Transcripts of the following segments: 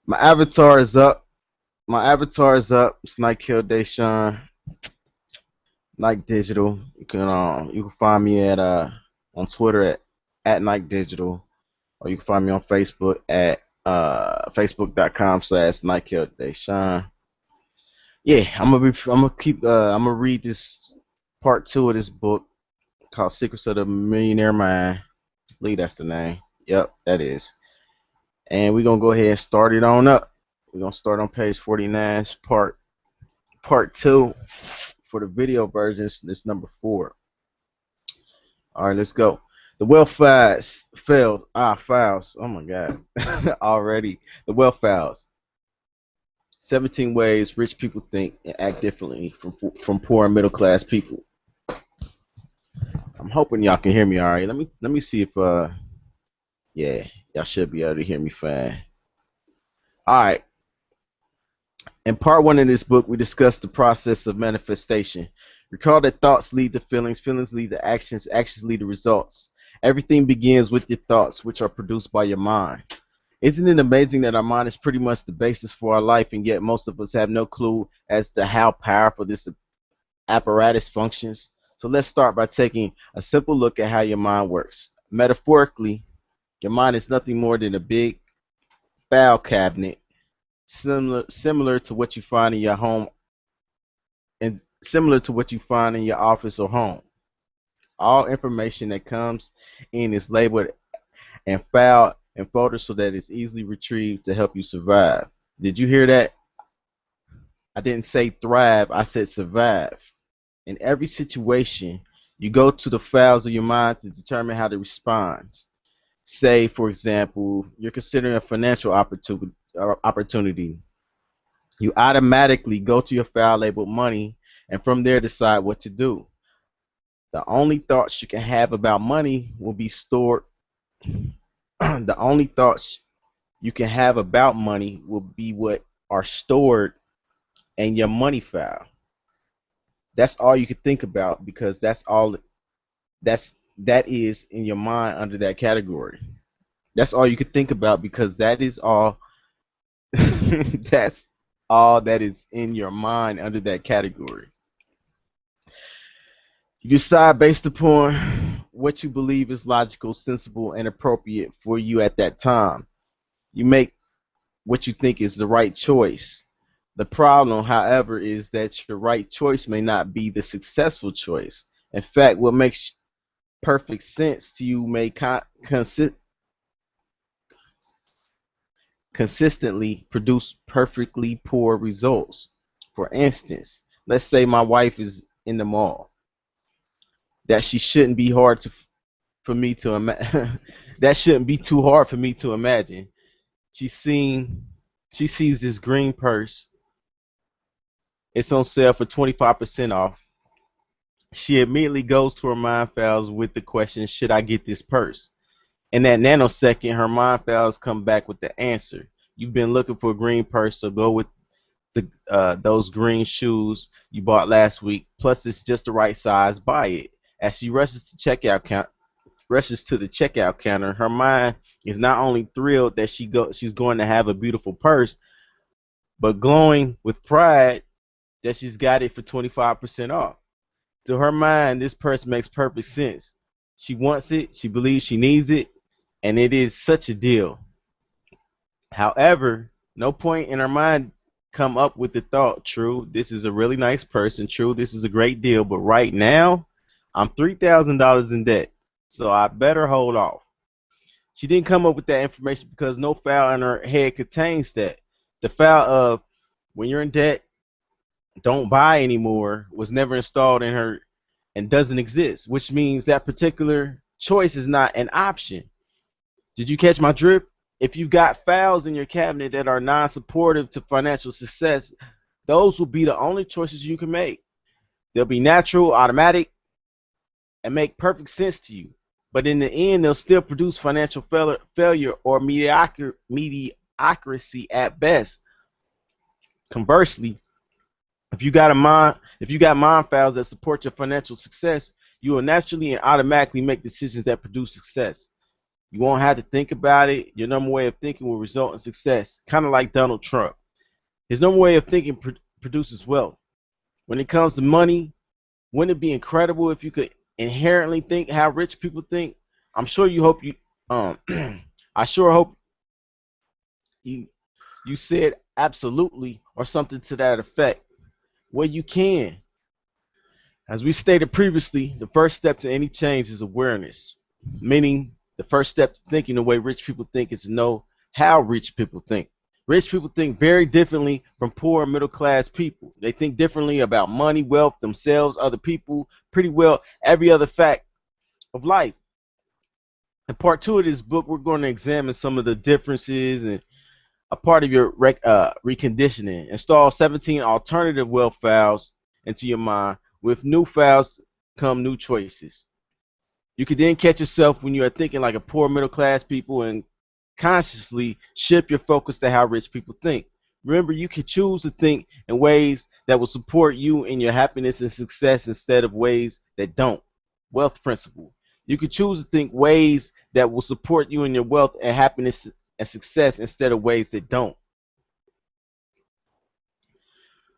My avatar is up. My avatar is up. It's Nykel DeShawn, Nike Digital. You can find me at on Twitter at Nike Digital, or you can find me on Facebook at facebook.com/Nykel DeShawn. Yeah, I'm gonna read this part two of this book called Secrets of the Millionaire Mind. I believe that's the name. Yep, that is. And we're gonna go ahead and start it on up. We're gonna start on page 49, part two. For the video versions, it's number 4. All right, let's go. The wealth files failed. Files. Oh my God, already the wealth files. 17 ways rich people think and act differently from poor and middle class people. I'm hoping y'all can hear me. All right, let me see if yeah, y'all should be able to hear me fine. All right. In part one of this book, we discussed the process of manifestation. Recall that thoughts lead to feelings, feelings lead to actions, actions lead to results. Everything begins with your thoughts, which are produced by your mind. Isn't it amazing that our mind is pretty much the basis for our life, and yet most of us have no clue as to how powerful this apparatus functions? So let's start by taking a simple look at how your mind works. Metaphorically, your mind is nothing more than a big file cabinet similar to what you find in your home and similar to what you find in your office or home. All information that comes in is labeled and filed and folded so that it's easily retrieved to help you survive. Did you hear that? I didn't say thrive, I said survive. In every situation, you go to the files of your mind to determine how to respond. Say, for example, you're considering a financial opportunity. You automatically go to your file labeled money and from there decide what to do. The only thoughts you can have about money will be stored. The only thoughts you can have about money will be what are stored in your money file. That's all you can think about because that is in your mind under that category. That's all you can think about because that is all that's all that is in your mind under that category. You decide based upon what you believe is logical, sensible, and appropriate for you at that time. You make what you think is the right choice. The problem, however, is that your right choice may not be the successful choice. In fact, what makes perfect sense to you may consistently produce perfectly poor results. For instance, let's say my wife is in the mall. That she shouldn't be hard to for me to imagine. That shouldn't be too hard for me to imagine. She's seen she sees this green purse. It's on sale for 25% off. She immediately goes to her mind files with the question, should I get this purse? In that nanosecond, her mind files come back with the answer. You've been looking for a green purse, so go with those green shoes you bought last week. Plus, it's just the right size. Buy it. As she rushes to the checkout counter, her mind is not only thrilled that she's going to have a beautiful purse, but glowing with pride that she's got it for 25% off. To her mind, this purse makes perfect sense. She wants it, she believes she needs it, and it is such a deal. However, no point in her mind come up with the thought, true, this is a really nice purse, and true, this is a great deal, but right now, I'm $3,000 in debt, so I better hold off. She didn't come up with that information because no file in her head contains that. The file of when you're in debt, don't buy anymore was never installed in her and doesn't exist, which means that particular choice is not an option. Did you catch my drift? If you've got files in your cabinet that are non-supportive to financial success, those will be the only choices you can make. They'll be natural, automatic, and make perfect sense to you. But in the end, they'll still produce financial failure or mediocrity at best. Conversely, if you got mind files that support your financial success, you will naturally and automatically make decisions that produce success. You won't have to think about it. Your normal way of thinking will result in success, kind of like Donald Trump. His normal way of thinking produces wealth. When it comes to money, wouldn't it be incredible if you could inherently think how rich people think? I'm sure you hope you um I sure hope you you said absolutely or something to that effect. Well, you can. As we stated previously, the first step to any change is awareness, meaning the first step to thinking the way rich people think is to know how rich people think. Rich people think very differently from poor and middle class people. They think differently about money, wealth, themselves, other people, pretty well every other fact of life. In part two of this book, we're going to examine some of the differences and a part of your reconditioning. Install 17 alternative wealth files into your mind. With new files come new choices. You could then catch yourself when you are thinking like a poor middle class people and consciously shift your focus to how rich people think. Remember, you can choose to think in ways that will support you in your happiness and success instead of ways that don't. Wealth principle. You can choose to think ways that will support you in your wealth and happiness and success instead of ways that don't.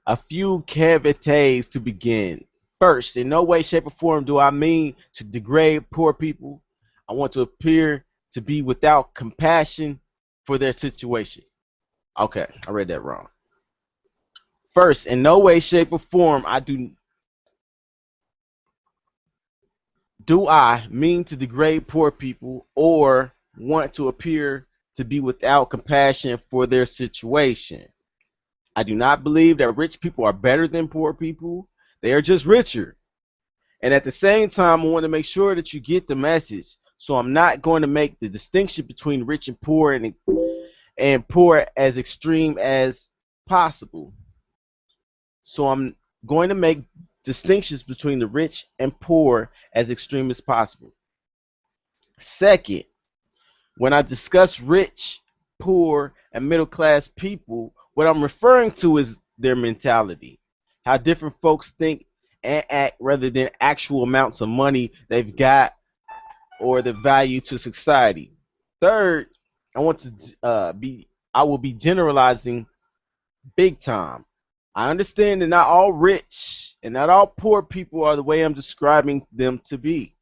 A few caveats to begin. First, in no way, shape, or form do I mean to degrade poor people. I want to appear to be without compassion for their situation. Okay, I read that wrong. First, in no way, shape, or form do I mean to degrade poor people or want to appear to be without compassion for their situation. I do not believe that rich people are better than poor people. They are just richer. And at the same time, I want to make sure that you get the message. So I'm not going to make the distinction between rich and poor as extreme as possible. So I'm going to make distinctions between the rich and poor as extreme as possible. Second, when I discuss rich, poor, and middle class people, what I'm referring to is their mentality, how different folks think and act rather than actual amounts of money they've got or the value to society. Third, I will be generalizing big time. I understand that not all rich and not all poor people are the way I'm describing them to be.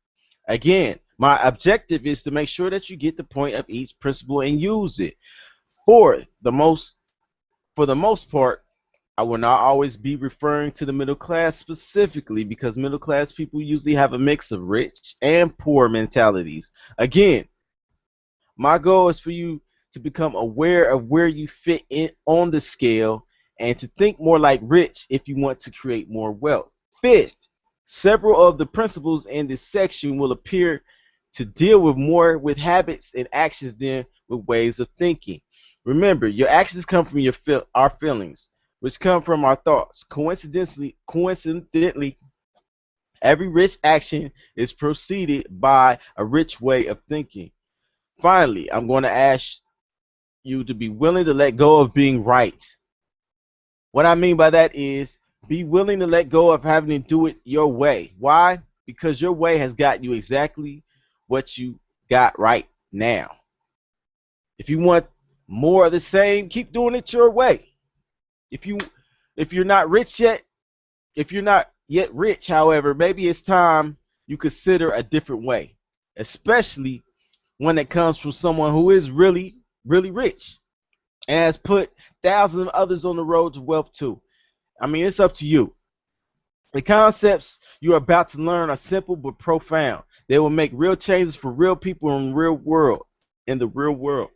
Again, my objective is to make sure that you get the point of each principle and use it. Fourth, for the most part, I will not always be referring to the middle class specifically because middle class people usually have a mix of rich and poor mentalities. Again, my goal is for you to become aware of where you fit in on the scale and to think more like rich if you want to create more wealth. Fifth, several of the principles in this section will appear to deal with more with habits and actions than with ways of thinking. Remember, your actions come from our feelings, which come from our thoughts. Coincidentally, every rich action is preceded by a rich way of thinking. Finally, I'm going to ask you to be willing to let go of being right. What I mean by that is be willing to let go of having to do it your way. Why? Because your way has got you exactly what you got right now. If you want more of the same, keep doing it your way. If you're not rich yet, if you're not yet rich, however, maybe it's time you consider a different way, especially when it comes from someone who is really, really rich and has put thousands of others on the road to wealth too. I mean, it's up to you. The concepts you're about to learn are simple but profound. They will make real changes for real people in the real world.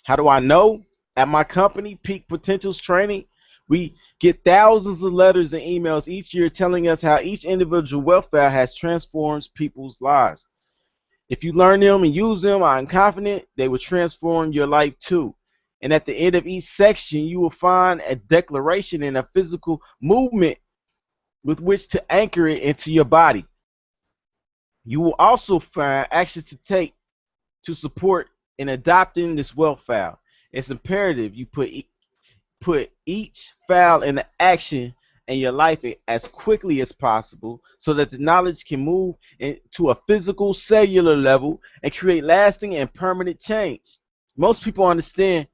How do I know? At my company, Peak Potentials Training, we get thousands of letters and emails each year telling us how each individual wealth file has transformed people's lives. If you learn them and use them, I'm confident they will transform your life too. And at the end of each section, you will find a declaration and a physical movement with which to anchor it into your body. You will also find actions to take to support in adopting this wealth file. It's imperative you put each file into action in your life as quickly as possible so that the knowledge can move into a physical cellular level and create lasting and permanent change. Most people understand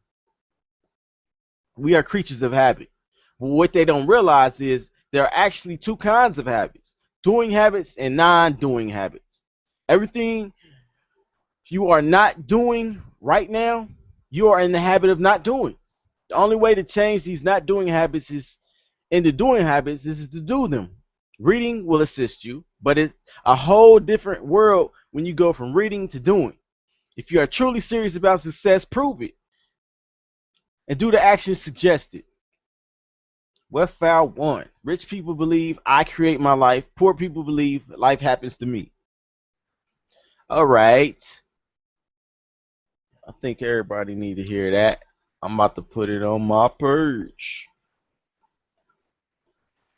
we are creatures of habit. But what they don't realize is there are actually two kinds of habits: doing habits and non-doing habits. Everything you are not doing right now, you are in the habit of not doing. The only way to change these not doing habits is into doing habits is to do them. Reading will assist you, but it's a whole different world when you go from reading to doing. If you are truly serious about success, prove it and do the actions suggested. What found one? Rich people believe I create my life. Poor people believe life happens to me. All right. I think everybody need to hear that. I'm about to put it on my page.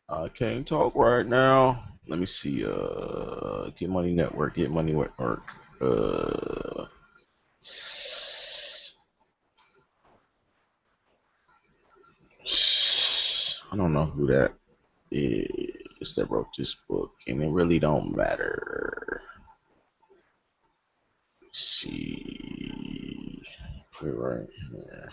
I can't talk right now. Let me see. Get Money Network. Get Money Network. I don't know who that is that wrote this book, and it really don't matter. Let's see. Put it right here.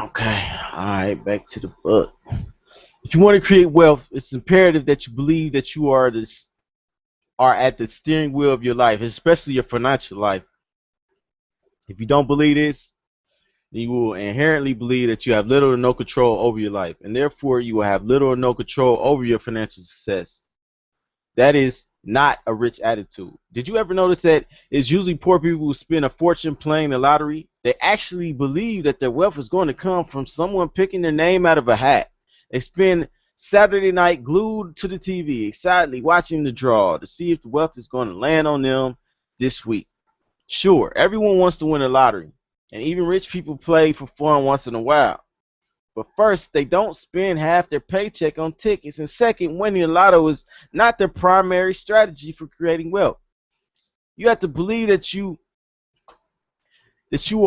Okay. All right. Back to the book. If you want to create wealth, it's imperative that you believe that you are at the steering wheel of your life, especially your financial life. If you don't believe this, then you will inherently believe that you have little or no control over your life, and therefore you will have little or no control over your financial success. That is not a rich attitude. Did you ever notice that it's usually poor people who spend a fortune playing the lottery? They actually believe that their wealth is going to come from someone picking their name out of a hat. They spend Saturday night glued to the TV, excitedly watching the draw to see if the wealth is going to land on them this week. Sure, everyone wants to win the lottery, and even rich people play for fun once in a while. But first, they don't spend half their paycheck on tickets, and second, winning the lotto is not their primary strategy for creating wealth. You have to believe that you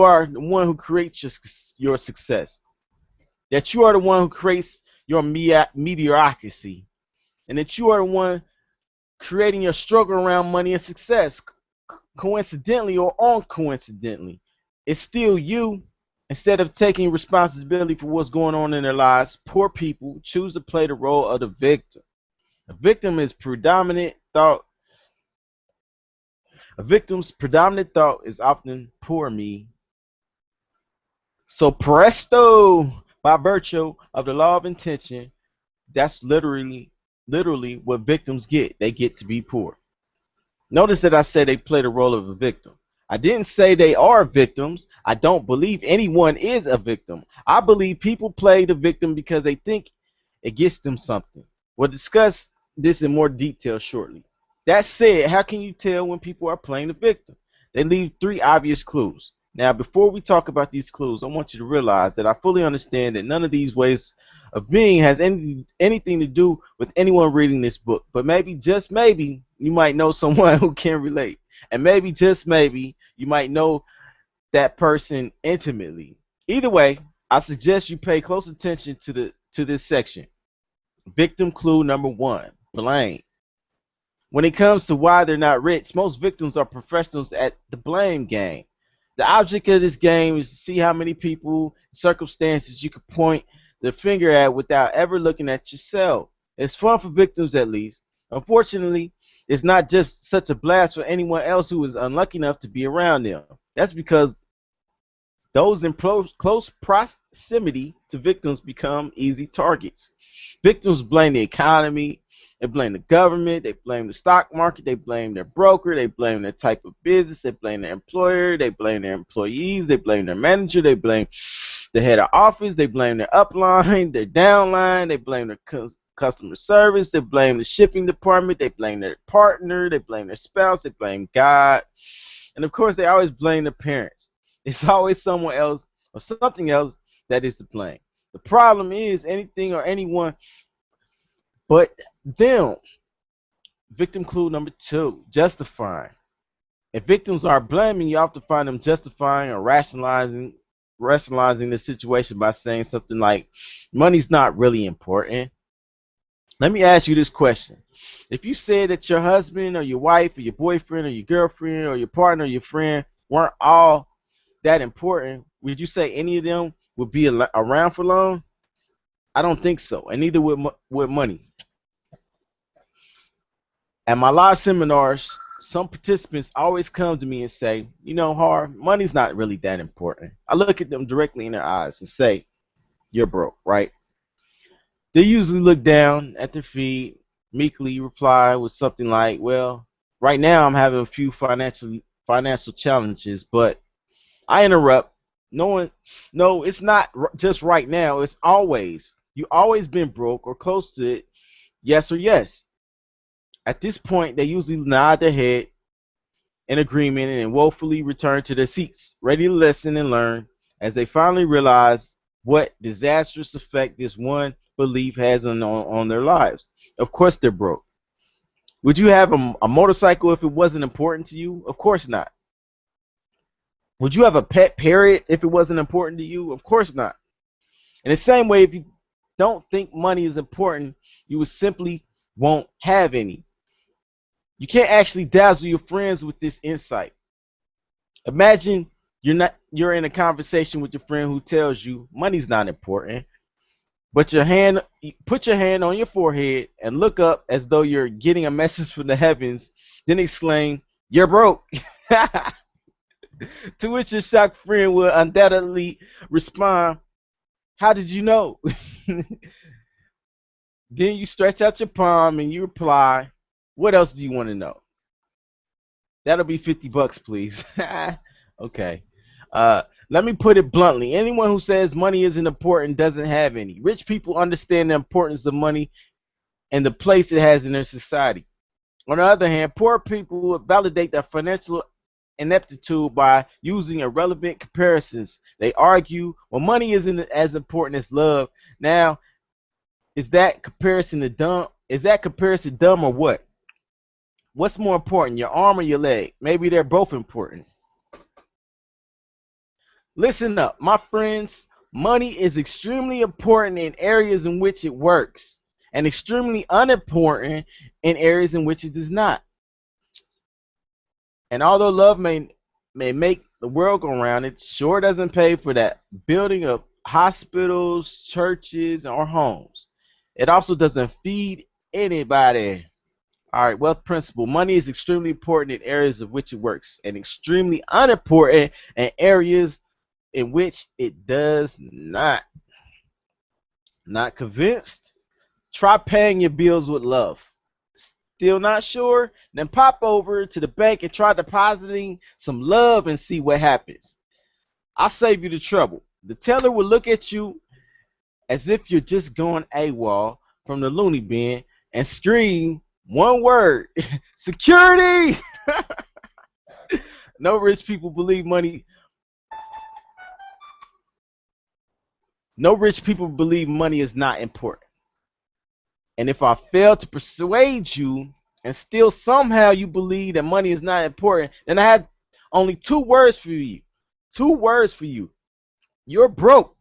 are the one who creates your success, that you are the one who creates your mediocrity, and that you are the one creating your struggle around money and success. Coincidentally or uncoincidentally, it's still you. Instead of taking responsibility for what's going on in their lives, poor people choose to play the role of the victim. A victim's predominant thought is often poor me. So presto, by virtue of the law of intention, that's literally what victims get. They get to be poor. Notice that I said they play the role of a victim. I didn't say they are victims. I don't believe anyone is a victim. I believe people play the victim because they think it gets them something. We'll discuss this in more detail shortly. That said, how can you tell when people are playing the victim? They leave three obvious clues. Now, before we talk about these clues, I want you to realize that I fully understand that none of these ways of being has anything to do with anyone reading this book. But maybe, just maybe, you might know someone who can relate. And maybe, just maybe, you might know that person intimately. Either way, I suggest you pay close attention to this section. Victim clue number one: blame. When it comes to why they're not rich, most victims are professionals at the blame game. The object of this game is to see how many people, circumstances you can point the finger at without ever looking at yourself. It's fun for victims, at least. Unfortunately, it's not just such a blast for anyone else who is unlucky enough to be around them. That's because those in close proximity to victims become easy targets. Victims blame the economy, they blame the government, they blame the stock market, they blame their broker, they blame their type of business, they blame their employer, they blame their employees, they blame their manager, they blame the head of office, they blame their upline, their downline, they blame their customer service, they blame the shipping department, they blame their partner, they blame their spouse, they blame God, and of course they always blame their parents. It's always someone else or something else that is to blame. The problem is anything or anyone but them. Victim clue number two: justifying. If victims are blaming, you often find them justifying or rationalizing the situation by saying something like, money's not really important. Let me ask you this question. If you said that your husband or your wife or your boyfriend or your girlfriend or your partner or your friend weren't all that important, would you say any of them would be around for long? I don't think so, and neither would money. At my live seminars, some participants always come to me and say, Har, money's not really that important. I look at them directly in their eyes and say, you're broke, right? They usually look down at their feet, meekly reply with something like, well, right now I'm having a few financial challenges, but I interrupt. No, it's not just right now, it's always. You always been broke or close to it, yes or yes. At this point, they usually nod their head in agreement and woefully return to their seats, ready to listen and learn as they finally realize what disastrous effect this one belief has on their lives. Of course, they're broke. Would you have a motorcycle if it wasn't important to you? Of course not. Would you have a pet parrot if it wasn't important to you? Of course not. In the same way, if you don't think money is important, you would simply won't have any. You can't actually dazzle your friends with this insight. Imagine you're in a conversation with your friend who tells you money's not important, but put your hand on your forehead and look up as though you're getting a message from the heavens, then exclaim, "You're broke." To which your shocked friend will undoubtedly respond, "How did you know?" Then you stretch out your palm and you reply, "What else do you want to know?" That'll be $50, please. Okay. Let me put it bluntly. Anyone who says money isn't important doesn't have any. Rich people understand the importance of money and the place it has in their society. On the other hand, poor people validate their financial ineptitude by using irrelevant comparisons. They argue, well, money isn't as important as love. Now, is that comparison dumb? Is that comparison dumb or what? What's more important, your arm or your leg? Maybe they're both important. Listen up, my friends. Money is extremely important in areas in which it works, and extremely unimportant in areas in which it does not. And although love may make the world go round, it sure doesn't pay for that building of hospitals, churches, or homes. It also doesn't feed anybody. All right, wealth principle. Money is extremely important in areas of which it works, and extremely unimportant in areas in which it does not. Not convinced? Try paying your bills with love. Still not sure? Then pop over to the bank and try depositing some love and see what happens. I'll save you the trouble. The teller will look at you as if you're just going AWOL from the loony bin and scream one word: security. No rich people believe money. No rich people believe money is not important. And if I fail to persuade you and still somehow you believe that money is not important, then I had only two words for you. Two words for you. You're broke.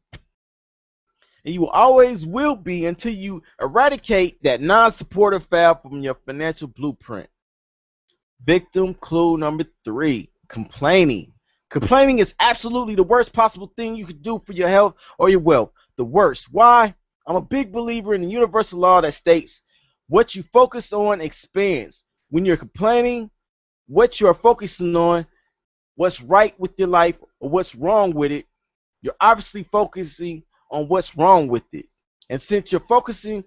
And you always will be until you eradicate that non-supportive fab from your financial blueprint. Victim clue number 3, complaining. Complaining is absolutely the worst possible thing you could do for your health or your wealth. The worst. Why? I'm a big believer in the universal law that states what you focus on expands. When you're complaining, what you're focusing on, what's right with your life or what's wrong with it, you're obviously focusing on what's wrong with it. And since you're focusing,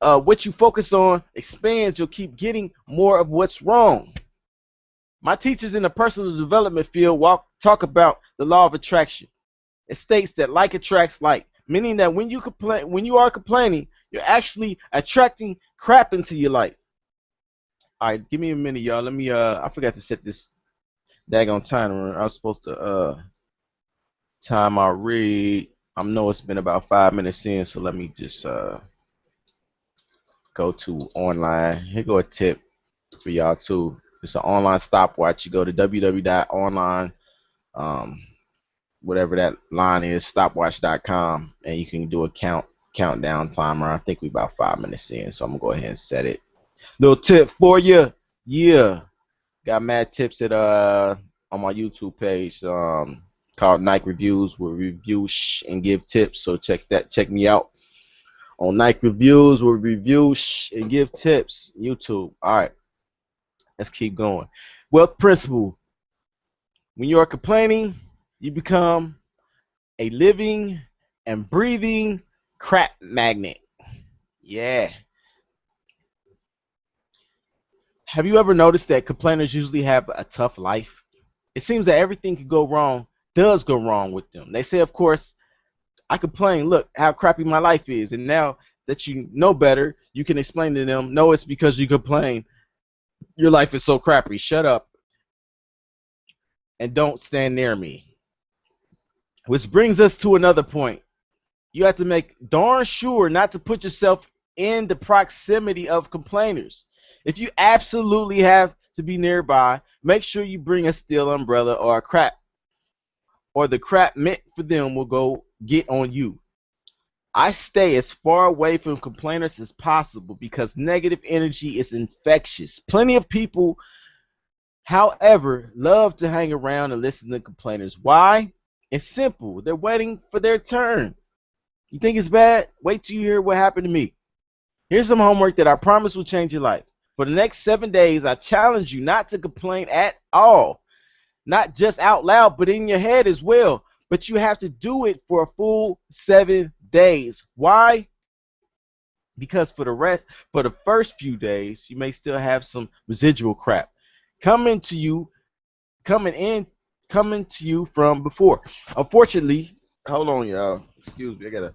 what you focus on expands, you'll keep getting more of what's wrong. My teachers in the personal development field talk about the law of attraction. It states that like attracts like, meaning that when you are complaining, you're actually attracting crap into your life. All right, give me a minute, y'all. Let me. I forgot to set this daggone timer. I was supposed to time our read. I know it's been about 5 minutes in, so let me just go to online. Here go a tip for y'all too. It's an online stopwatch. You go to www.online, whatever that line is, stopwatch.com, and you can do a countdown timer. I think we about 5 minutes in, so I'm gonna go ahead and set it. Little tip for you. Yeah, got mad tips at on my YouTube page called Nike Reviews. We'll review and give tips. So check me out on Nike Reviews. We'll review and give tips. YouTube. All right, let's keep going. Wealth principle. When you are complaining, you become a living and breathing crap magnet. Yeah. Have you ever noticed that complainers usually have a tough life? It seems that everything does go wrong with them. They say, of course, I complain, look how crappy my life is. And now that you know better, you can explain to them, no, it's because you complain. Your life is so crappy. Shut up and don't stand near me. Which brings us to another point. You have to make darn sure not to put yourself in the proximity of complainers. If you absolutely have to be nearby, make sure you bring a steel umbrella or the crap meant for them will go get on you. I stay as far away from complainers as possible because negative energy is infectious. Plenty of people, however, love to hang around and listen to complainers. Why? It's simple. They're waiting for their turn. You think it's bad? Wait till you hear what happened to me. Here's some homework that I promise will change your life. For the next 7 days, I challenge you not to complain at all. Not just out loud, but in your head as well. But you have to do it for a full 7 days. Why? Because for the first few days, you may still have some residual crap coming to you from before. Unfortunately, hold on, y'all. Excuse me, I gotta.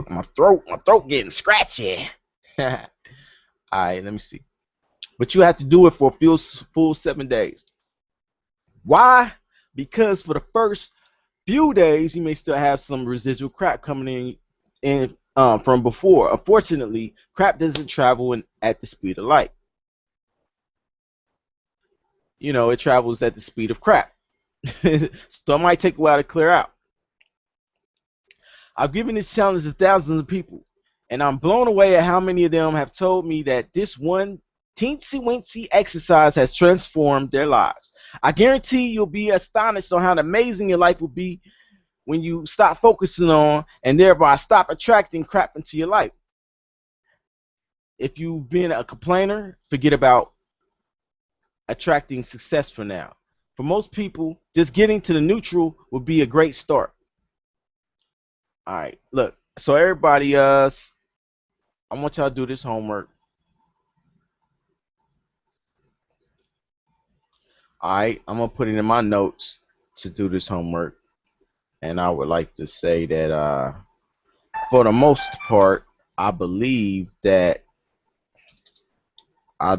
My throat getting scratchy. All right, let me see. But you have to do it for a full 7 days. Why? Because for the first few days, you may still have some residual crap coming in from before. Unfortunately, crap doesn't travel at the speed of light. You know, it travels at the speed of crap. So it might take a while to clear out. I've given this challenge to thousands of people, and I'm blown away at how many of them have told me that this one teensy-weensy exercise has transformed their lives. I guarantee you'll be astonished on how amazing your life will be when you stop focusing on and thereby stop attracting crap into your life. If you've been a complainer, forget about attracting success for now. For most people, just getting to the neutral would be a great start. All right, look. So everybody, I want y'all to do this homework. All right, I'm gonna put it in my notes to do this homework, and I would like to say that for the most part, I believe that I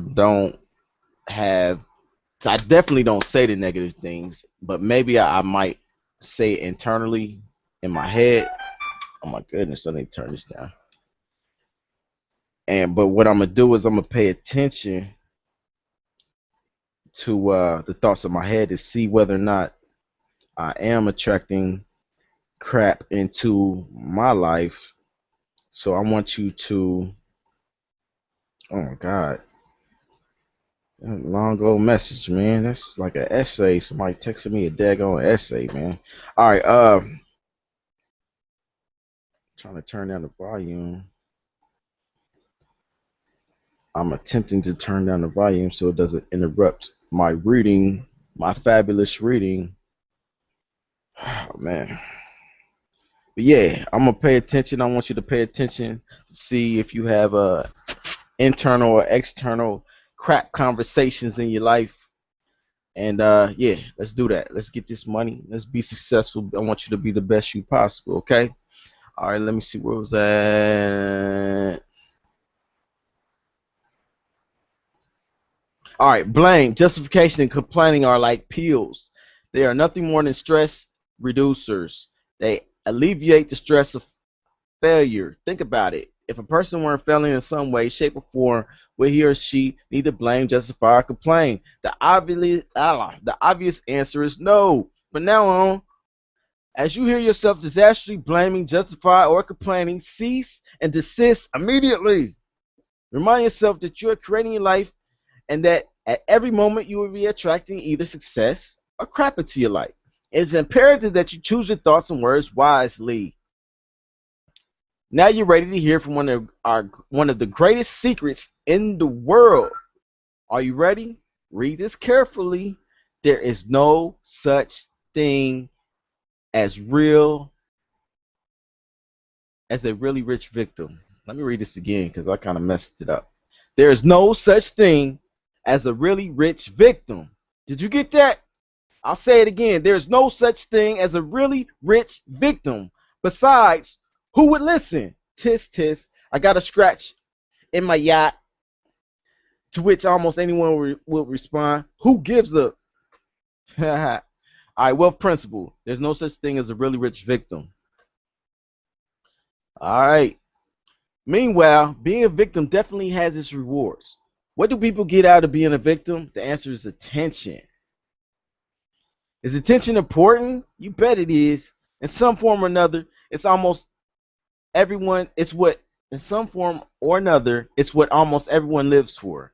definitely don't say the negative things, but maybe I might say it internally in my head. Oh my goodness, I need to turn this down. But what I'm gonna do is I'm gonna pay attention to the thoughts of my head to see whether or not I am attracting crap into my life. So I want you to, oh my God, that long old message, man. That's like an essay. Somebody texted me a daggone essay, man. All right, trying to turn down the volume. I'm attempting to turn down the volume so it doesn't interrupt my reading, my fabulous reading. Oh man. But yeah, I'm gonna pay attention. I want you to pay attention to see if you have internal or external crap conversations in your life. And yeah, let's do that. Let's get this money. Let's be successful. I want you to be the best you possible, okay? All right, let me see where was that. All right, blame, justification, and complaining are like pills. They are nothing more than stress reducers. They alleviate the stress of failure. Think about it. If a person weren't failing in some way, shape, or form, would he or she need to blame, justify, or complain? The obvious answer is no. From now on, as you hear yourself disastrously blaming, justify, or complaining, cease and desist immediately. Remind yourself that you are creating your life and that at every moment you will be attracting either success or crap into your life. It's imperative that you choose your thoughts and words wisely. Now you're ready to hear from one of the greatest secrets in the world. Are you ready? Read this carefully. There is no such thing as a really rich victim. Let me read this again because I kind of messed it up. There is no such thing as a really rich victim. Did you get that? I'll say it again. There is no such thing as a really rich victim. Besides, who would listen? Tisk, tisk. I got a scratch in my yacht. To which almost anyone will respond, who gives a... All right, wealth principle. There's no such thing as a really rich victim. All right. Meanwhile, being a victim definitely has its rewards. What do people get out of being a victim? The answer is attention. Is attention important? You bet it is. In some form or another, it's almost everyone. It's what, in some form or another, it's what almost everyone lives for.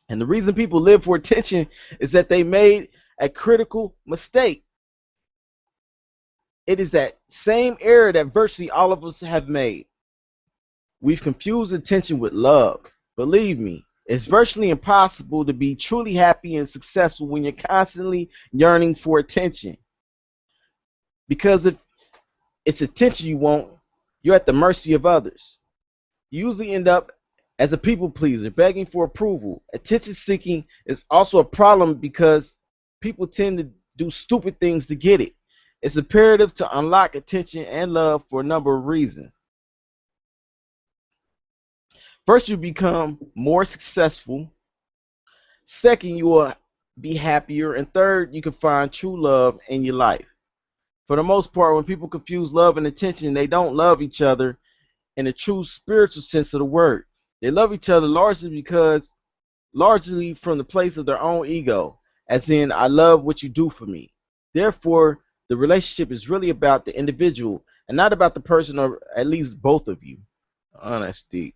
And the reason people live for attention is that they made a critical mistake. It is that same error that virtually all of us have made. We've confused attention with love. Believe me, it's virtually impossible to be truly happy and successful when you're constantly yearning for attention. Because if it's attention you want, you're at the mercy of others. You usually end up as a people pleaser, begging for approval. Attention seeking is also a problem because people tend to do stupid things to get it. It's imperative to unlock attention and love for a number of reasons. First, you become more successful. Second, you will be happier. And third, you can find true love in your life. For the most part, when people confuse love and attention, they don't love each other in the true spiritual sense of the word. They love each other largely from the place of their own ego, as in, I love what you do for me. Therefore, the relationship is really about the individual and not about the person, or at least both of you. Oh, that's deep.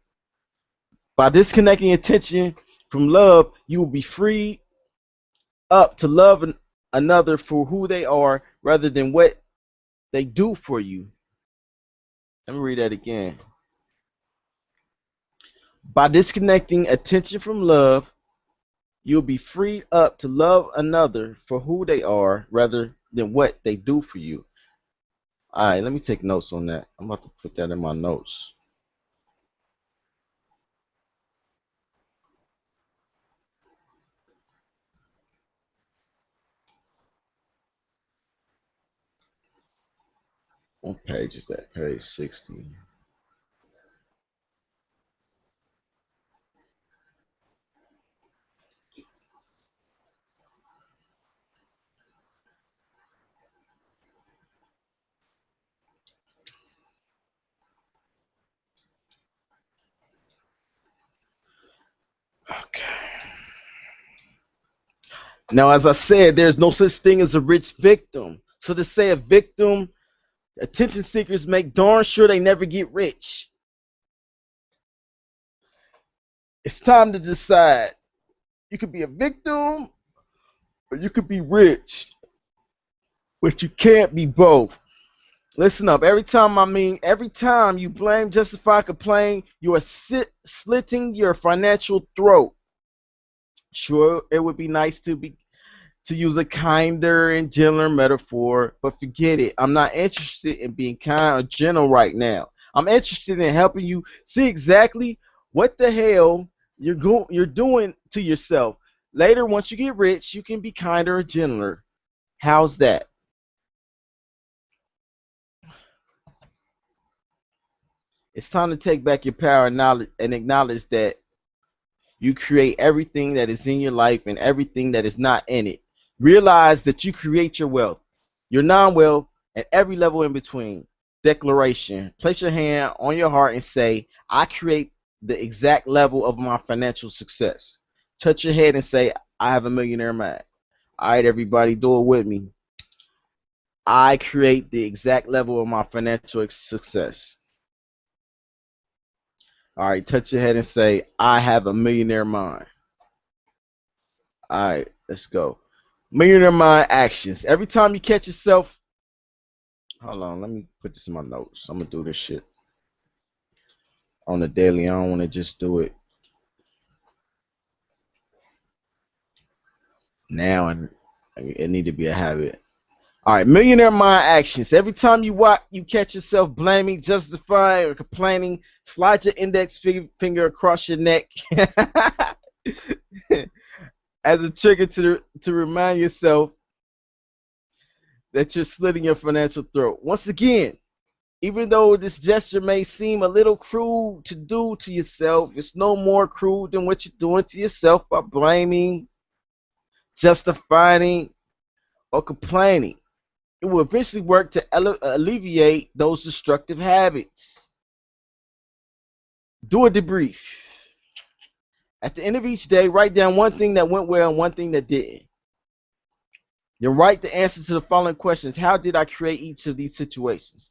By disconnecting attention from love, you will be freed up to love another for who they are rather than what they do for you. Let me read that again. By disconnecting attention from love, you'll be freed up to love another for who they are rather than what they do for you. All right, let me take notes on that. I'm about to put that in my notes. What page is that? Page 60. Okay. Now, as I said, there's no such thing as a rich victim. So to say a victim, attention seekers make darn sure they never get rich. It's time to decide. You could be a victim or you could be rich, but you can't be both. Listen up. Every time you blame, justify, complain, you are slitting your financial throat. Sure, it would be nice to use a kinder and gentler metaphor, but forget it. I'm not interested in being kind or gentle right now. I'm interested in helping you see exactly what the hell you're doing to yourself. Later, once you get rich, you can be kinder or gentler. How's that? It's time to take back your power and knowledge and acknowledge that you create everything that is in your life and everything that is not in it. Realize that you create your wealth, your non-wealth, and every level in between. declaration. Place your hand on your heart and say, I create the exact level of my financial success. Touch your head and say, I have a millionaire mind. All right, everybody, do it with me. I create the exact level of my financial success. All right, touch your head and say, I have a millionaire mind. All right, let's go. Millionaire mind actions. Every time you catch yourself, hold on, let me put this in my notes. I'm gonna do this shit on the daily. I don't want to just do it now, and it need to be a habit. All right, millionaire mind actions. Every time you catch yourself blaming, justifying, or complaining, slide your index finger across your neck as a trigger to remind yourself that you're slitting your financial throat. Once again, even though this gesture may seem a little crude to do to yourself, it's no more crude than what you're doing to yourself by blaming, justifying, or complaining. It will eventually work to alleviate those destructive habits. Do a debrief. At the end of each day, write down one thing that went well and one thing that didn't. Then write the answers to the following questions. How did I create each of these situations?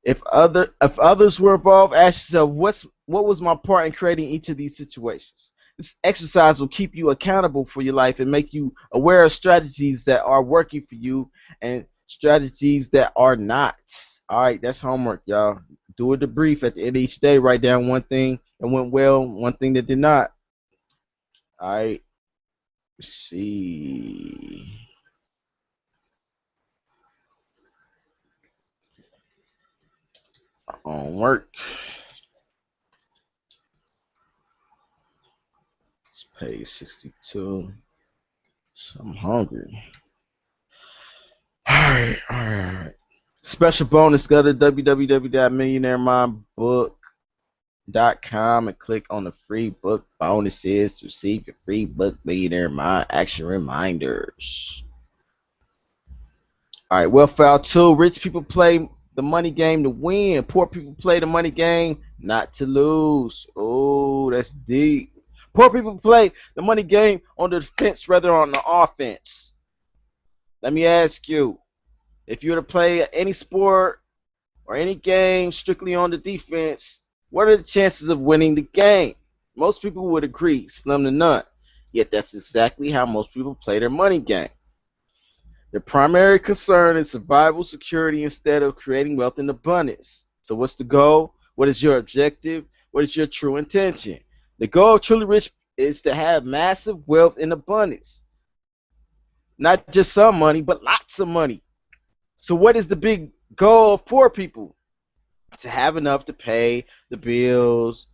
If others were involved, ask yourself, what was my part in creating each of these situations? This exercise will keep you accountable for your life and make you aware of strategies that are working for you and strategies that are not. All right, that's homework, y'all. Do a debrief at the end of each day. Write down one thing that went well, one thing that did not. All right. Let's see. Homework. It's page 62. So I'm hungry. All right. Special bonus, go to www.millionairemindbook.com and click on the free book bonuses to receive your free book, Millionaire Mind Action Reminders. All right, well, foul two. Rich people play the money game to win. Poor people play the money game not to lose. Oh, that's deep. Poor people play the money game on the defense rather on the offense. Let me ask you, if you were to play any sport or any game strictly on the defense, what are the chances of winning the game? Most people would agree, slim to none. Yet that's exactly how most people play their money game. Their primary concern is survival security instead of creating wealth in abundance. So what's the goal? What is your objective? What is your true intention? The goal of truly rich is to have massive wealth in abundance. Not just some money, but lots of money. So what is the big goal of poor people? To have enough to pay the bills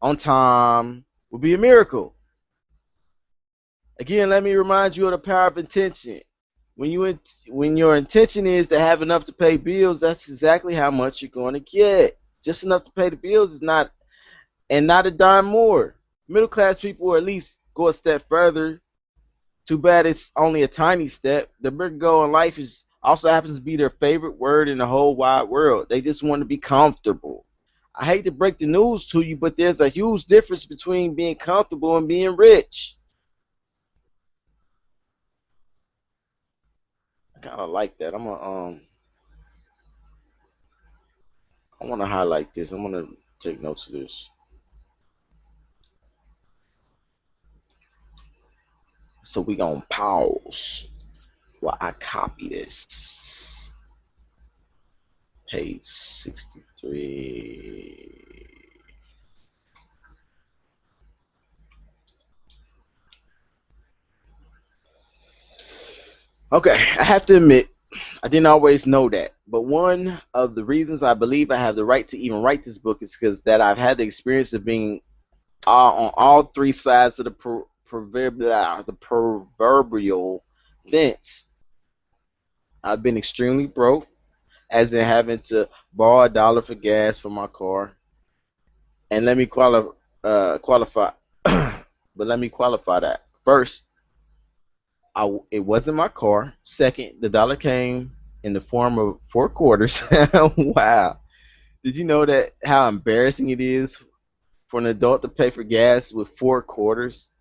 on time would be a miracle. Again, let me remind you of the power of intention. When your intention is to have enough to pay bills, that's exactly how much you're going to get. Just enough to pay the bills is not, and not a dime more. Middle class people will at least go a step further. Too bad it's only a tiny step. The bigger goal in life is also happens to be their favorite word in the whole wide world. They just want to be comfortable. I hate to break the news to you, but there's a huge difference between being comfortable and being rich. I kind of like that. I want to highlight this. I'm gonna take notes of this. So we gonna pause while I copy this. Page 63. Okay, I have to admit, I didn't always know that. But one of the reasons I believe I have the right to even write this book is because that I've had the experience of being on all three sides of the proverbial fence. I've been extremely broke, as in having to borrow $1 for gas for my car. And let me qualify, but let me qualify that. First, it wasn't my car. Second, the dollar came in the form of 4 quarters. Wow. Did you know that how embarrassing it is for an adult to pay for gas with 4 quarters?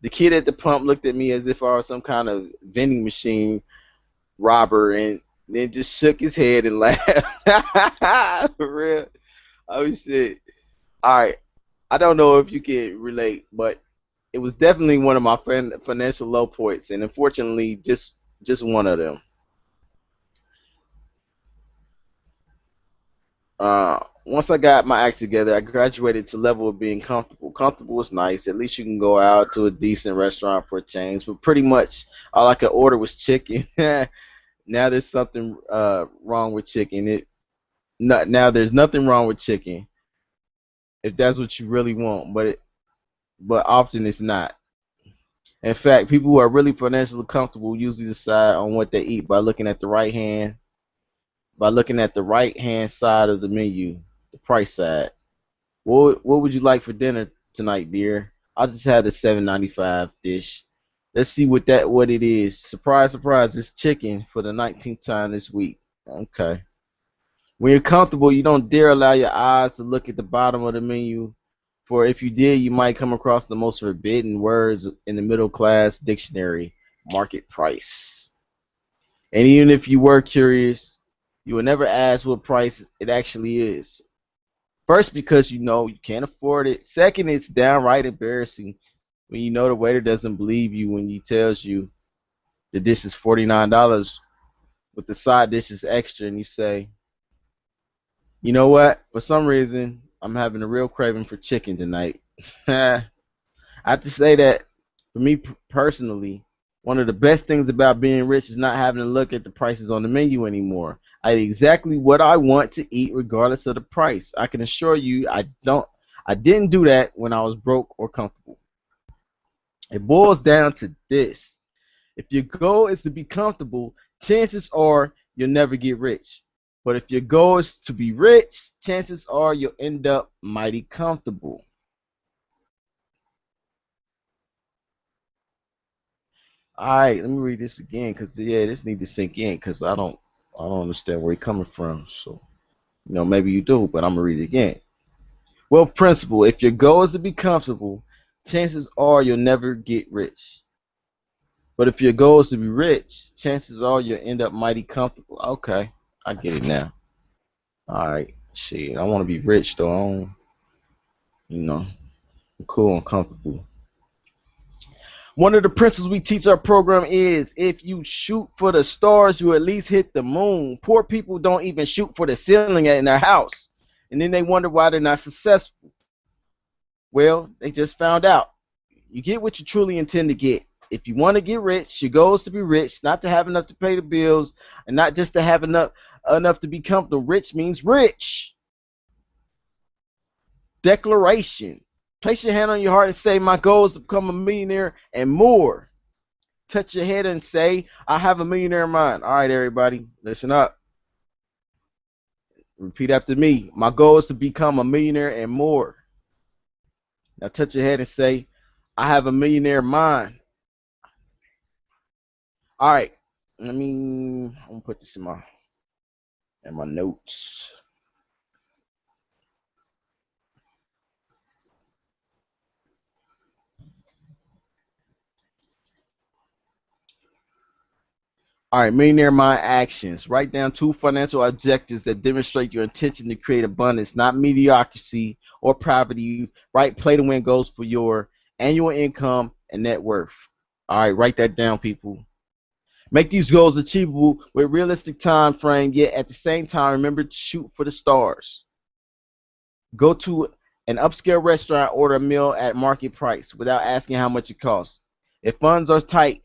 The kid at the pump looked at me as if I was some kind of vending machine robber and then just shook his head and laughed. For real. Oh shit. All right. I don't know if you can relate, but it was definitely one of my financial low points, and unfortunately, just one of them. Once I got my act together, I graduated to level of being comfortable. Comfortable is nice. At least you can go out to a decent restaurant for a change. But pretty much all I could order was chicken. Now there's something wrong with chicken. Now there's nothing wrong with chicken if that's what you really want. But often it's not. In fact, people who are really financially comfortable usually decide on what they eat by looking at the right hand side of the menu, the price side. What would you like for dinner tonight, dear? I just had the 7.95 dish. Let's see what it is. Surprise, surprise! It's chicken for the 19th time this week. Okay. When you're comfortable, you don't dare allow your eyes to look at the bottom of the menu, for if you did, you might come across the most forbidden words in the middle class dictionary: market price. And even if you were curious, you would never ask what price it actually is. First, because you know you can't afford it. Second, it's downright embarrassing when you know the waiter doesn't believe you when he tells you the dish is $49 with the side dish is extra, and you say, you know what? For some reason, I'm having a real craving for chicken tonight. I have to say that for me personally, one of the best things about being rich is not having to look at the prices on the menu anymore. I eat exactly what I want to eat regardless of the price. I can assure you I didn't do that when I was broke or comfortable. It boils down to this. If your goal is to be comfortable, chances are you'll never get rich. But if your goal is to be rich, chances are you'll end up mighty comfortable. All right, let me read this again because yeah, this needs to sink in because I don't understand where you're coming from. So maybe you do, but I'm gonna read it again. Well, principle: if your goal is to be comfortable, chances are you'll never get rich. But if your goal is to be rich, chances are you'll end up mighty comfortable. Okay, I get it now. All right, shit, I want to be rich though. I don't, you know, I'm cool and comfortable. One of the principles we teach our program is if you shoot for the stars, you at least hit the moon. Poor people don't even shoot for the ceiling in their house, and then they wonder why they're not successful. Well, they just found out. You get what you truly intend to get. If you want to get rich, your goal is to be rich, not to have enough to pay the bills, and not just to have enough to be comfortable. Rich means rich. Declaration. Place your hand on your heart and say, my goal is to become a millionaire and more. Touch your head and say, I have a millionaire mind. All right, everybody, listen up. Repeat after me. My goal is to become a millionaire and more. Now touch your head and say, I have a millionaire mind. All right. I'm gonna put this in my notes. All right, millionaire mind actions. Write down 2 financial objectives that demonstrate your intention to create abundance, not mediocrity or poverty. Write play to win goals for your annual income and net worth. All right, write that down, people. Make these goals achievable with realistic time frame, yet at the same time, remember to shoot for the stars. Go to an upscale restaurant, order a meal at market price without asking how much it costs. If funds are tight,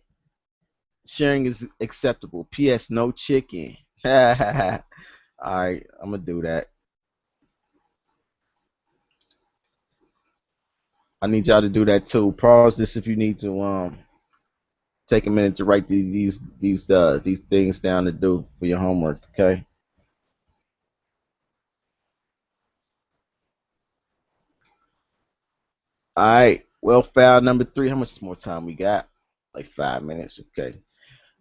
sharing is acceptable. P.S. No chicken. All right, I'm gonna do that. I need y'all to do that too. Pause this if you need to take a minute to write these things down to do for your homework. Okay. All right. Well, file number 3. How much more time we got? Like 5 minutes. Okay.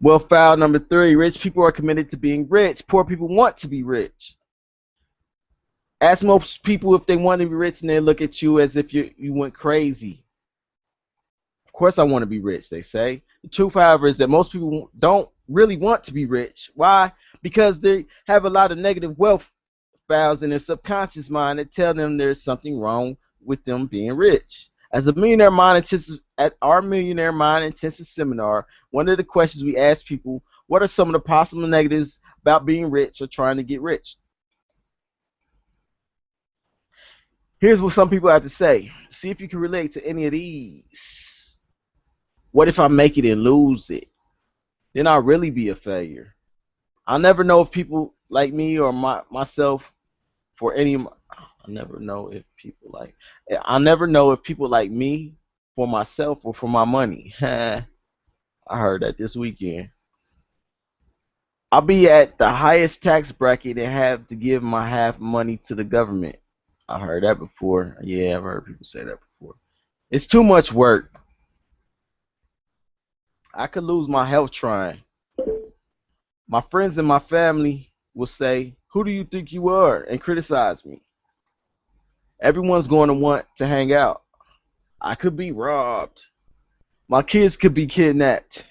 Well, foul number 3, rich people are committed to being rich. Poor people want to be rich. Ask most people if they want to be rich, and they look at you as if you went crazy. Of course I want to be rich, they say. The truth, however, is that most people don't really want to be rich. Why? Because they have a lot of negative wealth files in their subconscious mind that tell them there's something wrong with them being rich. As a millionaire mind intensive at our millionaire mind intensive seminar, one of the questions we ask people, what are some of the possible negatives about being rich or trying to get rich? Here's what some people have to say. See if you can relate to any of these. What if I make it and lose it? Then I'll really be a failure. I'll never know if people like me or myself for any. I never know if people like. I'll never know if people like me for myself or for my money. I heard that this weekend. I'll be at the highest tax bracket and have to give my half money to the government. I heard that before. Yeah, I've heard people say that before. It's too much work. I could lose my health trying. My friends and my family will say, "Who do you think you are?" and criticize me. Everyone's going to want to hang out. I could be robbed. My kids could be kidnapped.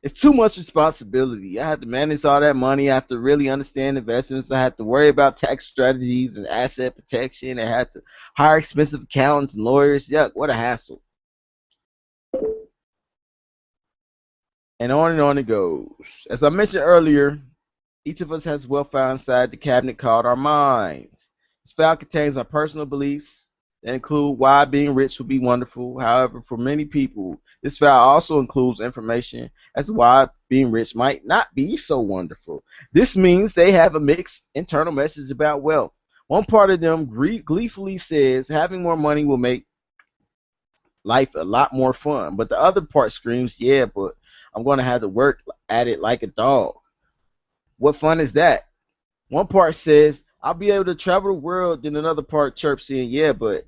It's too much responsibility. I have to manage all that money. I have to really understand investments. I have to worry about tax strategies and asset protection. I have to hire expensive accountants and lawyers. Yuck, what a hassle. And on it goes. As I mentioned earlier, each of us has wealth found inside the cabinet called our minds. This file contains our personal beliefs that include why being rich would be wonderful. However, for many people, this file also includes information as to why being rich might not be so wonderful. This means they have a mixed internal message about wealth. One part of them gleefully says having more money will make life a lot more fun. But the other part screams, yeah, but I'm going to have to work at it like a dog. What fun is that? One part says, I'll be able to travel the world. Then another part chirps in, yeah, but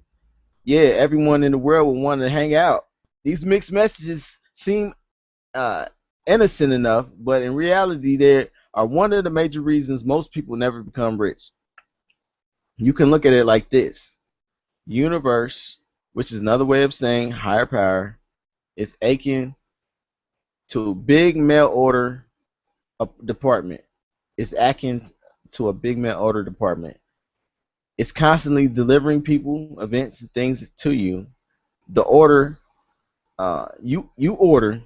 yeah, everyone in the world will want to hang out. These mixed messages seem uh, innocent enough, but in reality, they are one of the major reasons most people never become rich. You can look at it like this. Universe, which is another way of saying higher power, is aching to big mail order department. It's acting to a big mail order department. It's constantly delivering people, events, and things to you. The order, you order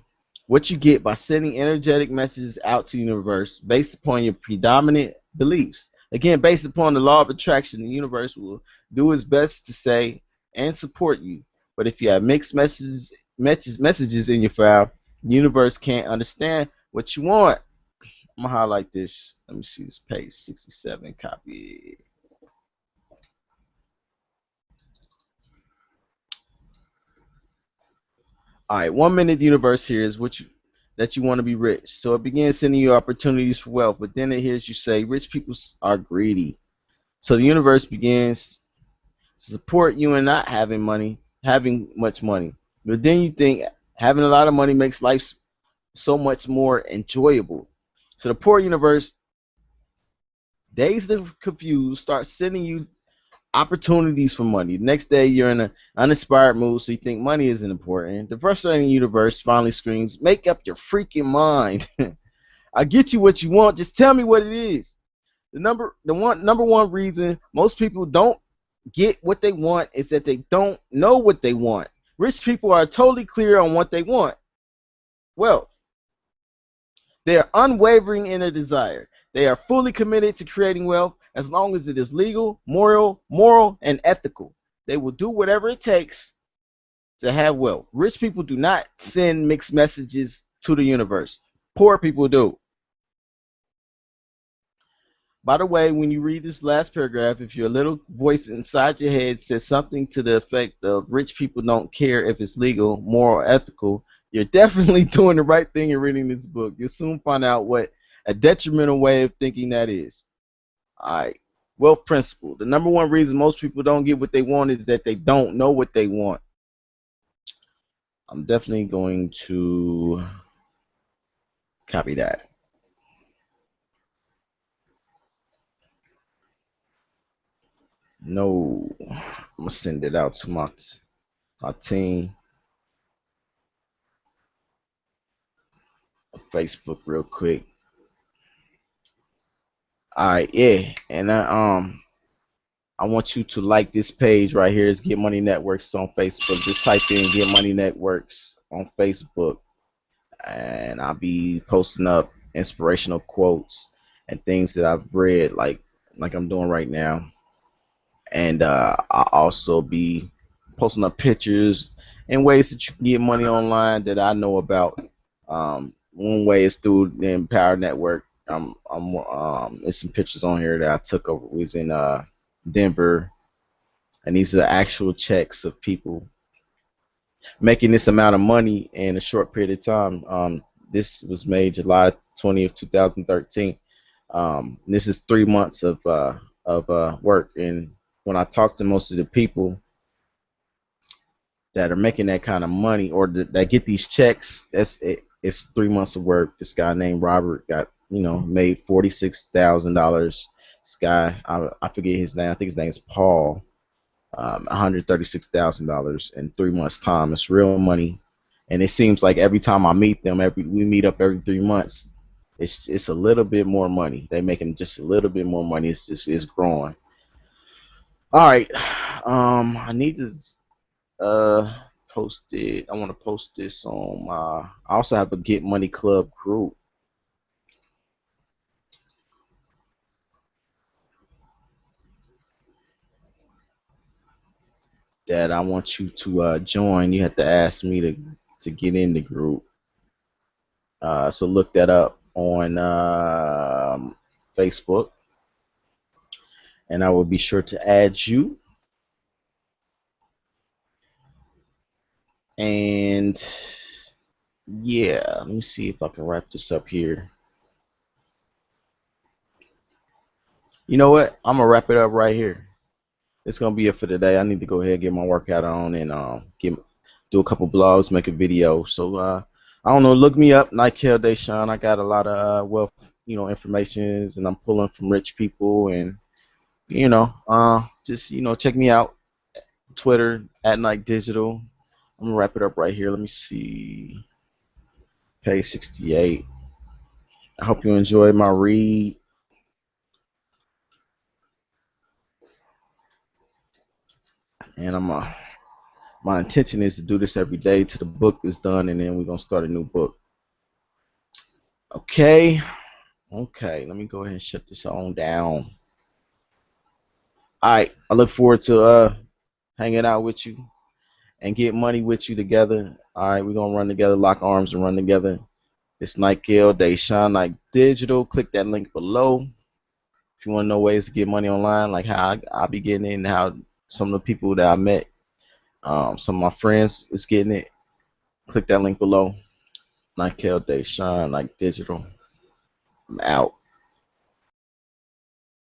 what you get by sending energetic messages out to the universe based upon your predominant beliefs. Again, based upon the law of attraction, the universe will do its best to say and support you. But if you have mixed messages in your file, the universe can't understand what you want. I'm gonna highlight this. Let me see this page 67. Copy. All right, 1 minute universe here is what you that you want to be rich. So it begins sending you opportunities for wealth, but then it hears you say rich people are greedy. So the universe begins to support you in not having money, having much money. But then you think having a lot of money makes life so much more enjoyable. So the poor universe, dazed and confused, starts sending you opportunities for money. The next day, you're in an uninspired mood, so you think money isn't important. The frustrating universe finally screams, "Make up your freaking mind! I get you what you want. Just tell me what it is." Number one reason most people don't get what they want is that they don't know what they want. Rich people are totally clear on what they want. Well, they are unwavering in their desire. They are fully committed to creating wealth as long as it is legal, moral, and ethical. They will do whatever it takes to have wealth. Rich people do not send mixed messages to the universe. Poor people do. By the way, when you read this last paragraph, if your little voice inside your head says something to the effect of rich people don't care if it's legal, moral, or ethical, you're definitely doing the right thing in reading this book. You'll soon find out what a detrimental way of thinking that is. All right. Wealth principle. The number one reason most people don't get what they want is that they don't know what they want. I'm definitely going to Copy that. No, I'm gonna send it out to my team on Facebook real quick. All right, yeah, and I want you to like this page right here. It's Get Money Networks on Facebook. Just type in Get Money Networks on Facebook, and I'll be posting up inspirational quotes and things that I've read, like I'm doing right now. And I'll also be posting up pictures and ways that you can get money online that I know about. One way is through the Empower Network. There's some pictures on here that I took over. We was in Denver, and these are actual checks of people making this amount of money in a short period of time. This was made July 20th, 2013. This is 3 months of work, and when I talk to most of the people that are making that kind of money or that get these checks, it's 3 months of work. This guy named Robert got made $46,000. This guy, I forget his name. I think his name is Paul. $136,000 in 3 months' time. It's real money, and it seems like every time I meet them, we meet up every 3 months. It's a little bit more money. They making just a little bit more money. It's growing. All right, I need to post it. I want to post this on my. I also have a Get Money Club group that I want you to join. You have to ask me to get in the group. So look that up on Facebook, and I will be sure to add you. And yeah, let me see if I can wrap this up here. You know what? I'm gonna wrap it up right here. It's gonna be it for today. I need to go ahead and get my workout on and do a couple blogs, make a video. So I don't know. Look me up, Nykel DeShawn. I got a lot of wealth, informations, and I'm pulling from rich people, and just check me out. Twitter at Night Digital. I'm gonna wrap it up right here. Let me see. Page 68. I hope you enjoyed my read, and my intention is to do this every day till the book is done, and then we're gonna start a new book. Okay, okay. Let me go ahead and shut this on down. All right. I look forward to hanging out with you and get money with you together. All right, we're gonna run together, lock arms, and run together. It's Nykel DeShawn, like digital. Click that link below if you want to know ways to get money online, like how I be getting it, and how some of the people that I met, some of my friends is getting it. Click that link below. Nykel DeShawn, like digital. I'm out.